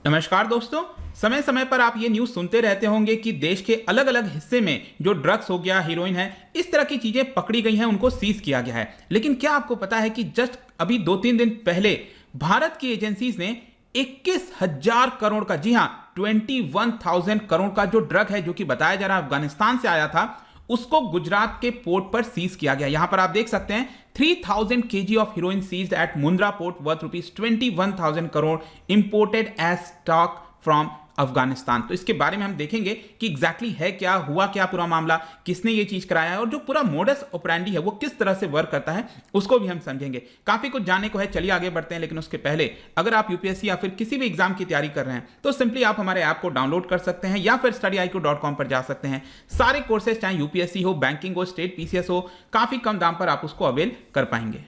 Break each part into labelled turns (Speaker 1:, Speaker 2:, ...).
Speaker 1: नमस्कार दोस्तों, समय समय पर आप ये न्यूज़ सुनते रहते होंगे कि देश के अलग अलग हिस्से में जो ड्रग्स हो गया, हीरोइन है, इस तरह की चीज़ें पकड़ी गई हैं, उनको सीज किया गया है। लेकिन क्या आपको पता है कि जस्ट अभी 2-3 दिन पहले भारत की एजेंसीज ने 21,000 करोड़ का, जी हाँ 21,000 करोड़ का जो ड्रग है, जो कि बताया जा रहा है अफगानिस्तान से आया था, उसको गुजरात के पोर्ट पर सीज किया गया। यहां पर आप देख सकते हैं 3,000 kg of heroin seized at Mundra port worth ₹21,000 crore imported as stock from Afghanistan. तो इसके बारे में हम देखेंगे कि एग्जैक्टली है क्या, हुआ क्या पूरा मामला, किसने ये चीज कराया है और जो पूरा मोडस ऑपरेंडी है वो किस तरह से वर्क करता है उसको भी हम समझेंगे। काफी कुछ जानने को है, चलिए आगे बढ़ते हैं। लेकिन उसके पहले अगर आप यूपीएससी या फिर किसी भी एग्जाम की तैयारी कर रहे हैं तो सिंपली आप हमारे ऐप को डाउनलोड कर सकते हैं या फिर studiiq.com पर जा सकते हैं। सारे कोर्सेज चाहे यूपीएससी हो, बैंकिंग हो, स्टेट पीसीएस हो, काफी कम दाम पर आप उसको अवेल कर पाएंगे।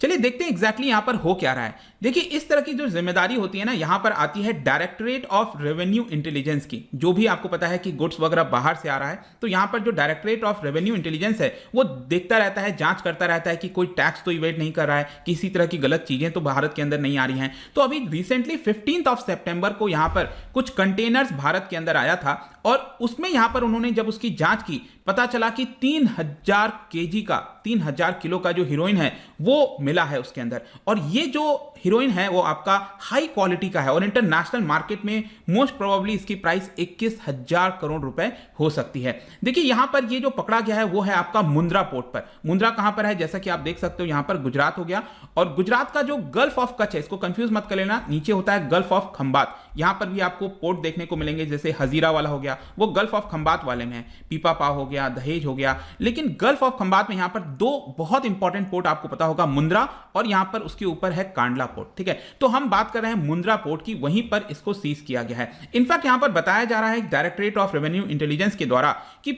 Speaker 1: चलिए देखते हैं एग्जैक्टली यहां पर हो क्या रहा है। देखिए, इस तरह की जो जिम्मेदारी होती है ना, यहां पर आती है डायरेक्टरेट ऑफ रेवेन्यू इंटेलिजेंस की। जो भी आपको पता है कि गुड्स वगैरह बाहर से आ रहा है, तो यहां पर जो डायरेक्टरेट ऑफ रेवेन्यू इंटेलिजेंस है वो देखता रहता है, जांच करता रहता है कि कोई टैक्स तो इवेट नहीं कर रहा है, किसी तरह की गलत चीजें तो भारत के अंदर नहीं आ रही हैं। तो अभी रिसेंटली 15 सितंबर को यहां पर कुछ कंटेनर्स भारत के अंदर आया था और उसमें यहां पर उन्होंने जब उसकी जांच की, पता चला कि 3,000 केजी का, 3,000 किलो का जो हीरोइन है वो मिला है उसके अंदर। और ये जो हीरोइन है वो आपका हाई क्वालिटी का है और इंटरनेशनल मार्केट में मोस्ट प्रोबेबली इसकी प्राइस 21,000 करोड़ रुपए हो सकती है। देखिए, यहां पर ये जो पकड़ा गया है वो है आपका मुंद्रा पोर्ट पर। मुंद्रा कहां पर है, जैसा कि आप देख सकते हो यहां पर गुजरात हो गया। और गुजरात का जो गल्फ ऑफ कच्छ है, इसको कंफ्यूज मत कर लेना, नीचे होता है गल्फ ऑफ खंबात। यहां पर भी आपको पोर्ट देखने को मिलेंगे, जैसे हजीरा वाला हो गया वो गल्फ ऑफ खंबात वाले में है, पीपा पाव हो गया, दहेज हो गया। लेकिन गल्फ ऑफ खंबात में यहां पर दो बहुत इंपॉर्टेंट पोर्ट आपको पता होगा, मुंद्रा और यहां पर उसके ऊपर है कांडला पोर्ट। ठीक है, तो हम बात कर रहे हैं मुंद्रा पोर्ट की, वहीं पर इसको सीज किया गया है। इनफैक्ट यहां पर बताया जा रहा है डायरेक्टरेट ऑफ रेवेन्यू इंटेलिजेंस के द्वारा कि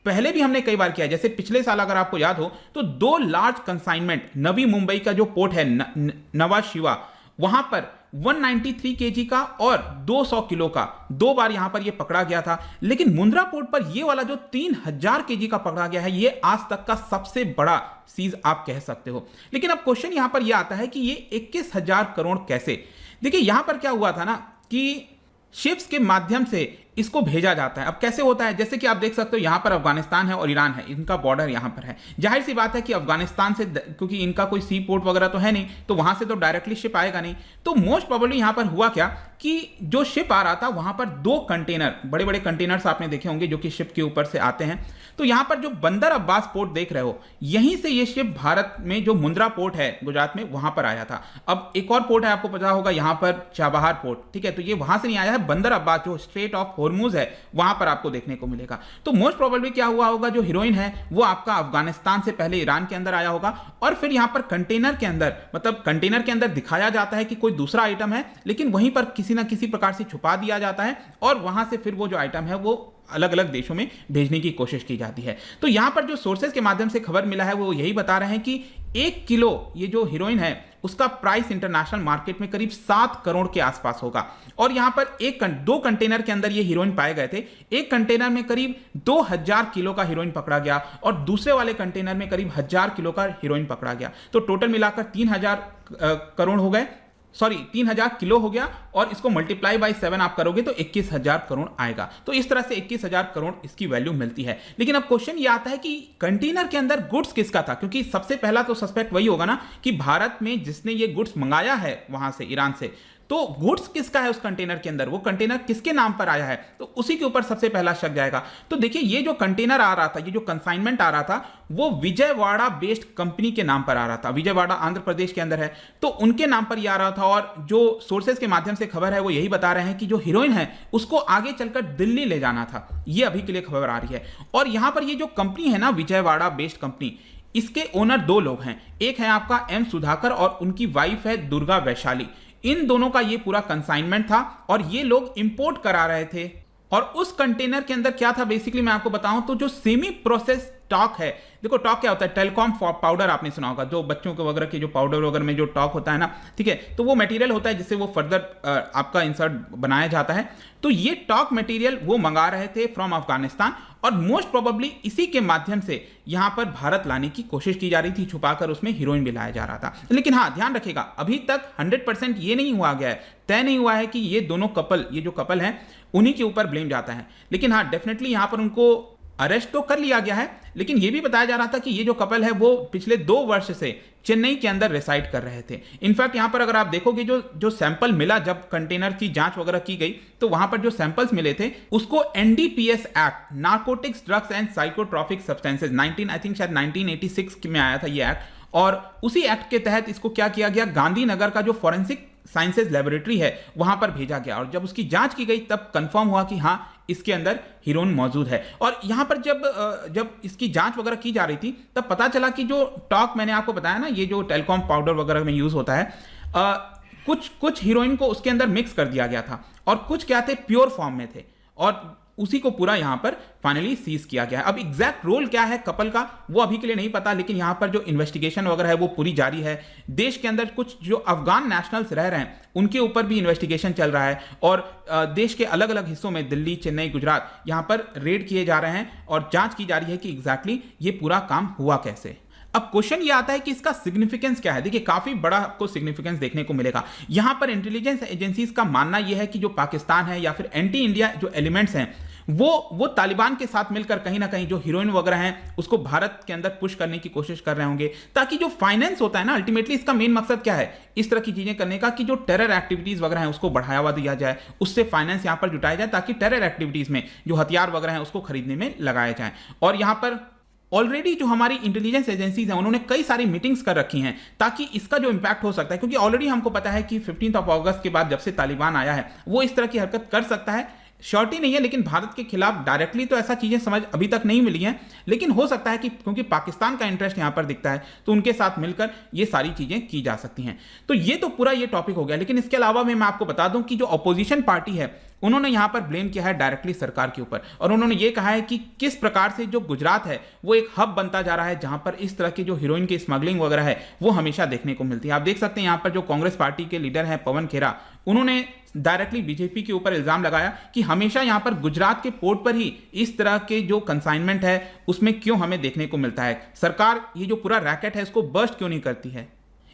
Speaker 1: पहले भी हमने कई बार किया, जैसे पिछले साल अगर आपको याद हो तो 2 लार्ज कंसाइनमेंट नवी मुंबई का जो पोर्ट है नवा शिवा, वहां पर 193 केजी का और 200 किलो का 2 बार यहां पर यह पकड़ा गया था। लेकिन मुंद्रा पोर्ट पर यह वाला जो 3,000 केजी का पकड़ा गया है, यह आज तक का सबसे बड़ा सीज आप कह सकते हो। लेकिन अब क्वेश्चन यहां पर यह आता है कि यह 21,000 करोड़ कैसे। देखिए, यहां पर क्या हुआ था ना कि शिप्स के माध्यम से इसको भेजा जाता है। अब कैसे होता है, जैसे कि आप देख सकते हो यहां पर अफगानिस्तान है और ईरान है, इनका बॉर्डर यहां पर है। जाहिर सी बात है कि अफगानिस्तान से, क्योंकि इनका कोई सी पोर्ट वगैरह तो है नहीं, तो वहां से तो डायरेक्टली शिप आएगा नहीं। तो मोस्ट प्रोबेबली यहां पर हुआ क्या कि जो शिप आ रहा था वहां पर 2 कंटेनर, बड़े बड़े कंटेनर्स आपने देखे होंगे जो कि शिप के ऊपर से आते हैं। तो यहां पर जो बंदर अब्बास पोर्ट देख रहे हो, यहीं से ये शिप भारत में जो मुंद्रा पोर्ट है गुजरात में, वहां पर आया था। अब एक और पोर्ट है, आपको पता होगा यहां पर चाबहार पोर्ट। ठीक है, तो ये वहां से नहीं आया है, बंदर अब्बास जो स्ट्रेट ऑफ हॉर्मुज है वहां पर आपको देखने को मिलेगा। तो मोस्ट प्रोबेबली क्या हुआ होगा, जो हीरोइन है वो आपका अफगानिस्तान से पहले ईरान के अंदर आया होगा और फिर यहां पर कंटेनर के अंदर, मतलब कंटेनर के अंदर दिखाया जाता है कि कोई दूसरा आइटम है, लेकिन वहीं पर किसी ना किसी प्रकार से छुपा दिया जाता है और वहां से फिर वो जो आइटम है वो अलग अलग देशों में भेजने की कोशिश की जाती है। तो यहां पर जो सोर्सेज के माध्यम से खबर मिला है वो यही बता रहे हैं कि 1 किलो ये जो हीरोइन है उसका प्राइस इंटरनेशनल मार्केट में करीब 7 करोड़ के आसपास होगा। और यहां पर 2 कंटेनर के अंदर ये हीरोइन पाए गए थे। एक कंटेनर में करीब 2,000 किलो का हीरोइन पकड़ा गया और दूसरे वाले कंटेनर में करीब 1,000 किलो का हीरोइन पकड़ा गया। तो टोटल मिलाकर 3,000 करोड़ हो गए, सॉरी 3,000 किलो हो गया और इसको मल्टीप्लाई बाय 7 आप करोगे तो 21,000 करोड़ आएगा। तो इस तरह से 21,000 करोड़ इसकी वैल्यू मिलती है। लेकिन अब क्वेश्चन ये आता है कि कंटेनर के अंदर गुड्स किसका था, क्योंकि सबसे पहला तो सस्पेक्ट वही होगा ना कि भारत में जिसने ये गुड्स मंगाया है वहां से, ईरान से, तो गुड्स किसका है उस कंटेनर के अंदर, वो कंटेनर किसके नाम पर आया है, तो उसी के ऊपर सबसे पहला शक जाएगा। तो देखिए, ये जो कंटेनर आ रहा था, ये जो कंसाइनमेंट आ रहा था, वो विजयवाड़ा बेस्ड कंपनी के नाम पर आ रहा था। विजयवाड़ा आंध्र प्रदेश के अंदर है, तो उनके नाम पर ये आ रहा था। और जो सोर्सेज के माध्यम से खबर है वो यही बता रहे हैं कि जो हीरोइन है उसको आगे चलकर दिल्ली ले जाना था, ये अभी के लिए खबर आ रही है। और यहां पर ये जो कंपनी है ना, विजयवाड़ा बेस्ड कंपनी, इसके ओनर 2 लोग हैं। एक है आपका एम सुधाकर और उनकी वाइफ है दुर्गा वैशाली। इन दोनों का ये पूरा कंसाइनमेंट था और ये लोग इंपोर्ट करा रहे थे। और उस कंटेनर के अंदर क्या था बेसिकली मैं आपको बताऊं तो जो सेमी प्रोसेस टॉक है, देखो टॉक क्या होता है, टेलीकॉम पाउडर आपने सुना होगा, जो बच्चों के वगैरह के जो पाउडर वगैरह में जो टॉक होता है ना, ठीक है, तो वो मटेरियल होता है जिससे वो फर्दर आपका इंसर्ट बनाया जाता है। तो ये टॉक मटेरियल वो मंगा रहे थे फ्रॉम अफगानिस्तान, और मोस्ट प्रोबेबली इसी के माध्यम से यहां पर भारत लाने की कोशिश की जा रही थी, छुपाकर उसमें हीरोइन भी लाया जा रहा था। लेकिन हाँ, ध्यान रखिएगा, अभी तक 100% ये नहीं हुआ गया है, तय नहीं हुआ है कि ये दोनों कपल, ये जो कपल हैं उन्हीं के ऊपर ब्लेम जाता है। लेकिन हाँ, डेफिनेटली यहां पर उनको अरेस्ट तो कर लिया गया है, लेकिन यह भी बताया जा रहा था कि ये जो कपल है वो पिछले 2 वर्ष से चेन्नई के अंदर रेसाइड कर रहे थे। इनफैक्ट यहां पर अगर आप देखोगे, जो सैंपल मिला जब कंटेनर की जांच वगैरह की गई, तो वहां पर जो सैंपल्स मिले थे उसको NDPS act, narcotics drugs and psychotropic substances, 1986 में आया था ये एक्ट, और उसी एक्ट के तहत इसको क्या किया गया, गांधीनगर का जो फॉरेंसिक साइंसेज लेबोरेटरी है वहां पर भेजा गया, और जब उसकी जांच की गई तब कंफर्म हुआ कि हाँ, इसके अंदर हीरोइन मौजूद है। और यहां पर जब इसकी जांच वगैरह की जा रही थी तब पता चला कि जो टॉक मैंने आपको बताया ना, ये जो टेलीकॉम पाउडर वगैरह में यूज होता है, कुछ हीरोइन को उसके अंदर मिक्स कर दिया गया था, और कुछ क्या थे, प्योर फॉर्म में थे, और उसी को पूरा यहां पर फाइनली सीज किया गया है। अब एग्जैक्ट रोल क्या है कपल का वो अभी के लिए नहीं पता, लेकिन यहां पर जो इन्वेस्टिगेशन वगैरह है वो पूरी जारी है। देश के अंदर कुछ जो अफगान नेशनल्स रह रहे हैं उनके ऊपर भी इन्वेस्टिगेशन चल रहा है, और देश के अलग अलग हिस्सों में, दिल्ली, चेन्नई, गुजरात, यहां पर रेड किए जा रहे हैं और जांच की जा रही है कि एग्जैक्टली ये पूरा काम हुआ कैसे। अब क्वेश्चन ये आता है कि इसका सिग्निफिकेंस क्या है। देखिए, काफी बड़ा आपको सिग्निफिकेंस देखने को मिलेगा। यहां पर इंटेलिजेंस एजेंसीज का मानना यह है कि जो पाकिस्तान है या फिर एंटी इंडिया जो एलिमेंट्स हैं वो तालिबान के साथ मिलकर कहीं ना कहीं जो हीरोइन वगैरह हैं उसको भारत के अंदर पुश करने की कोशिश कर रहे होंगे, ताकि जो फाइनेंस होता है ना, अल्टीमेटली इसका मेन मकसद क्या है, इस तरह की चीजें करने का कि जो टेरर एक्टिविटीज वगैरह हैं उसको बढ़ावा दिया जाए, उससे फाइनेंस यहां पर जुटाया जाए, ताकि टेरर एक्टिविटीज में जो हथियार वगैरह हैं उसको खरीदने में लगाया जाए। और यहां पर ऑलरेडी जो हमारी इंटेलिजेंस एजेंसीज हैं उन्होंने कई सारी मीटिंग्स कर रखी हैं, ताकि इसका जो इंपैक्ट हो सकता है, क्योंकि ऑलरेडी हमको पता है कि 15 अगस्त के बाद जब से तालिबान आया है वो इस तरह की हरकत कर सकता है, श्योरिटी नहीं है, लेकिन भारत के खिलाफ डायरेक्टली तो ऐसा चीजें समझ अभी तक नहीं मिली हैं, लेकिन हो सकता है कि क्योंकि पाकिस्तान का इंटरेस्ट यहां पर दिखता है तो उनके साथ मिलकर ये सारी चीजें की जा सकती हैं। तो ये तो पूरा ये टॉपिक हो गया, लेकिन इसके अलावा मैं आपको बता दूं कि जो अपोजिशन पार्टी है उन्होंने यहां पर ब्लेम किया है डायरेक्टली सरकार के ऊपर, और उन्होंने ये कहा है कि किस प्रकार से जो गुजरात है वो एक हब बनता जा रहा है जहां पर इस तरह की जो हीरोइन की स्मगलिंग वगैरह है वो हमेशा देखने को मिलती है। आप देख सकते हैं यहां पर जो कांग्रेस पार्टी के लीडर हैं पवन खेरा, उन्होंने डायरेक्टली बीजेपी के ऊपर इल्जाम लगाया कि हमेशा यहां पर गुजरात के पोर्ट पर ही इस तरह के जो कंसाइनमेंट है उसमें क्यों हमें देखने को मिलता है, सरकार ये जो पूरा रैकेट है इसको बर्स्ट क्यों नहीं करती है।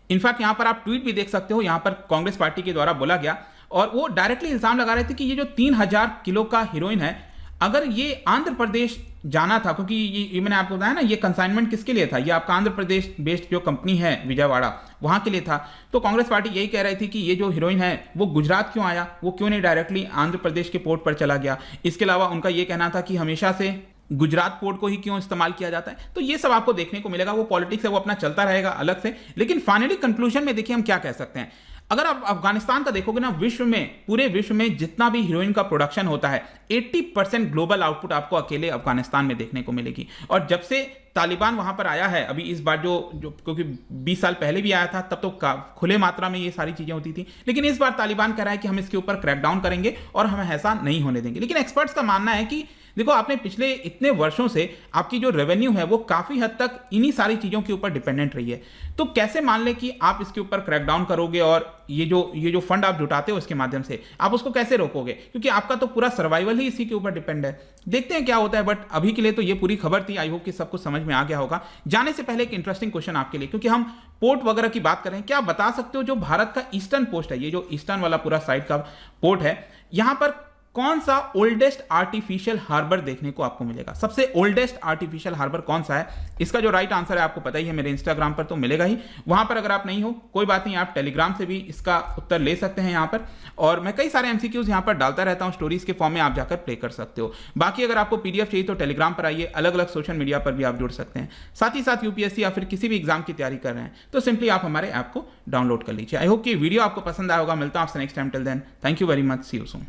Speaker 1: इनफैक्ट यहां पर आप ट्वीट भी देख सकते हो, यहां पर कांग्रेस पार्टी के द्वारा बोला गया, और वो डायरेक्टली इल्जाम लगा रहे थे कि ये जो 3000 किलो का हीरोइन है, अगर ये आंध्र प्रदेश जाना था, क्योंकि ये मैंने आपको बताया ना, ये कंसाइनमेंट किसके लिए था, ये आपका आंध्र प्रदेश बेस्ड जो कंपनी है विजयवाड़ा वहां के लिए था, तो कांग्रेस पार्टी यही कह रही थी कि ये जो हीरोइन है वो गुजरात क्यों आया, वो क्यों नहीं डायरेक्टली आंध्र प्रदेश के पोर्ट पर चला गया। इसके अलावा उनका ये कहना था कि हमेशा से गुजरात पोर्ट को ही क्यों इस्तेमाल किया जाता है। तो ये सब आपको देखने को मिलेगा, वो पॉलिटिक्स है वो अपना चलता रहेगा अलग से, लेकिन फाइनली कंक्लूजन में देखिए हम क्या कह सकते हैं। अगर आप अफगानिस्तान का देखोगे ना, विश्व में, पूरे विश्व में जितना भी हीरोइन का प्रोडक्शन होता है 80% ग्लोबल आउटपुट आपको अकेले अफगानिस्तान में देखने को मिलेगी। और जब से तालिबान वहां पर आया है, अभी इस बार जो क्योंकि 20 साल पहले भी आया था तब तो खुले मात्रा में ये सारी चीजें होती थी, लेकिन इस बार तालिबान कह रहा है कि हम इसके ऊपर क्रैकडाउन करेंगे और हम ऐसा नहीं होने देंगे। लेकिन एक्सपर्ट्स का मानना है कि देखो, आपने पिछले इतने वर्षों से आपकी जो रेवेन्यू है वो काफी हद तक इन्हीं सारी चीजों के ऊपर डिपेंडेंट रही है, तो कैसे मान ले कि आप इसके ऊपर क्रैकडाउन करोगे और ये जो फंड आप जुटाते हो इसके माध्यम से आप उसको कैसे रोकोगे, क्योंकि आपका तो पूरा सर्वाइवल ही इसी के ऊपर डिपेंड है। देखते हैं क्या होता है, बट अभी के लिए तो ये पूरी खबर थी। आई होप कि सबको समझ में आ गया होगा। जाने से पहले एक इंटरेस्टिंग क्वेश्चन आपके लिए, क्योंकि हम पोर्ट वगैरह की बात कर रहे हैं, क्या आप बता सकते हो जो भारत का ईस्टर्न पोस्ट है, ये जो ईस्टर्न वाला पूरा साइड का पोर्ट है, यहां पर कौन सा ओल्डेस्ट आर्टिफिशियल हार्बर देखने को आपको मिलेगा? सबसे ओल्डेस्ट आर्टिफिशियल हार्बर कौन सा है? इसका जो राइट आंसर है आपको पता ही है, मेरे इंस्टाग्राम पर तो मिलेगा ही। वहां पर अगर आप नहीं हो कोई बात नहीं, आप टेलीग्राम से भी इसका उत्तर ले सकते हैं यहाँ पर, और मैं कई सारे एमसीक्यूज यहाँ पर डालता रहता हूँ स्टोरीज के फॉर्म में, आप जाकर प्ले कर सकते हो। बाकी अगर आपको पीडीएफ चाहिए तो टेलीग्राम पर आइए, अलग अलग सोशल मीडिया पर भी आप जुड़ सकते हैं। साथ ही साथ यूपीएससी या फिर किसी भी एग्जाम की तैयारी कर रहे हैं तो सिंपली आप हमारे ऐप को डाउनलोड कर लीजिए। आई होप कि वीडियो आपको पसंद आया होगा। मिलता हूं आपसे next time. Till then, thank you very much, see you soon.